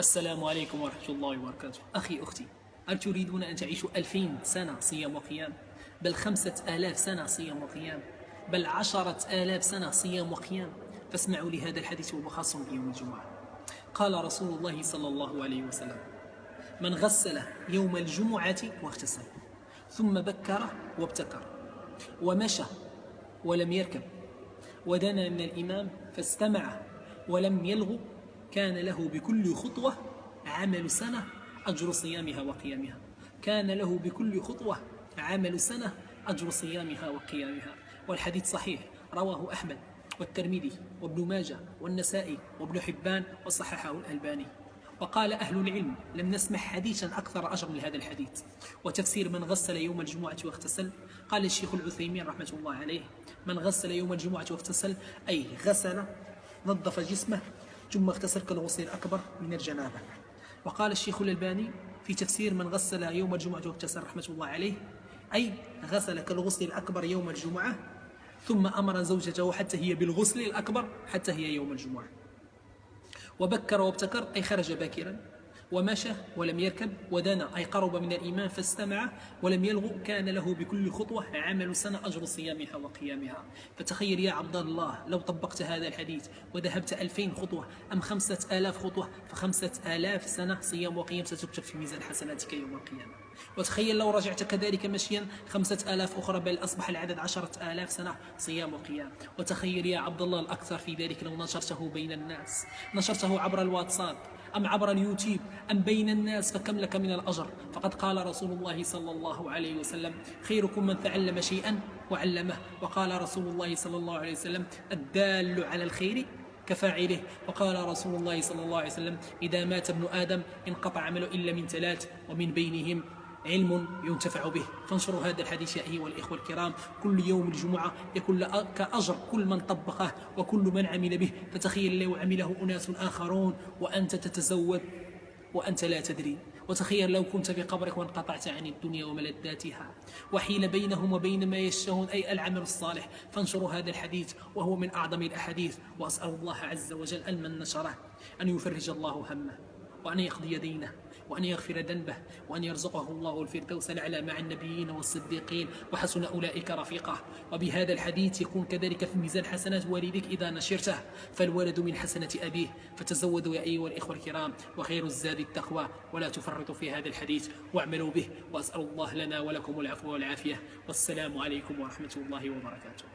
السلام عليكم ورحمة الله وبركاته. أخي أختي، هل تريدون أن تعيشوا 2000 سنة صيام وقيام؟ بل 5000 سنة صيام وقيام؟ بل 10,000 سنة صيام وقيام؟ فاسمعوا لهذا الحديث وهو خاص بيوم الجمعة. قال رسول الله صلى الله عليه وسلم: من غسل يوم الجمعة واغتسل، ثم بكر وابتكر، ومشى ولم يركب، ودنا من الإمام فاستمع ولم يلغ، كان له بكل خطوة عمل سنة أجر صيامها وقيامها. كان له بكل خطوة عمل سنة أجر صيامها وقيامها. والحديث صحيح، رواه أحمد والترمذي وابن ماجه والنسائي وابن حبان وصححه الألباني. وقال أهل العلم: لم نسمع حديثا أكثر أجر من هذا الحديث. وتفسير من غسل يوم الجمعة واغتسل، قال الشيخ العثيمين رحمة الله عليه: من غسل يوم الجمعة واغتسل أي غسل، نظف جسمه، ثم اغتسل كالغسل الأكبر من الجنابة. وقال الشيخ الألباني في تفسير من غسل يوم الجمعة واغتسل رحمة الله عليه أي غسل كالغسل الأكبر يوم الجمعة، ثم أمر زوجته حتى هي بالغسل الأكبر حتى هي يوم الجمعة. وبكر وابتكر أي خرج باكرا، ومشى ولم يركب، ودنا أي قرب من الإمام فاستمع ولم يلغ، كان له بكل خطوة عمل سنة أجر صيامها وقيامها. فتخيل يا عبد الله، لو طبقت هذا الحديث وذهبت 2000 خطوة أم 5000 خطوة، ف5000 سنة صيام وقيام ستكتب في ميزان حسناتك يوم القيامة. وتخيل لو رجعت كذلك مشيا 5000 أخرى، بل أصبح العدد 10,000 سنة صيام وقيام. وتخيل يا عبد الله الأكثر في ذلك لو نشرته بين الناس، نشرته عبر الواتساب أم عبر اليوتيوب أم بين الناس، فكم لك من الأجر؟ فقد قال رسول الله صلى الله عليه وسلم: خيركم من تعلم شيئا وعلمه. وقال رسول الله صلى الله عليه وسلم: الدال على الخير كفاعله. وقال رسول الله صلى الله عليه وسلم: إذا مات ابن آدم انقطع عمله إلا من 3، ومن بينهم علم ينتفع به. فانشروا هذا الحديث يا أيها الإخوة الكرام، كل يوم الجمعة يكون كأجر كل من طبقه وكل من عمل به. فتخيل لو عمله أناس آخرون وأنت تتزود وأنت لا تدري. وتخيل لو كنت في قبرك وانقطعت عن الدنيا وملذاتها، وحيل بينهم وبين ما يشتهون أي العمل الصالح. فانشروا هذا الحديث وهو من أعظم الأحاديث. وأسأل الله عز وجل أن من نشره أن يفرج الله همه، وأن يقضي دينه، وأن يغفر ذنبه، وأن يرزقه الله الفردوس الأعلى مع النبيين والصديقين، وحسن أولئك رفيقه. وبهذا الحديث يكون كذلك في ميزان حسنات والدك إذا نشرته، فالولد من حسنة أبيه. فتزودوا يا أيها الإخوة الكرام، وخير الزاد التقوى، ولا تفرطوا في هذا الحديث واعملوا به. وأسأل الله لنا ولكم العفو والعافية. والسلام عليكم ورحمة الله وبركاته.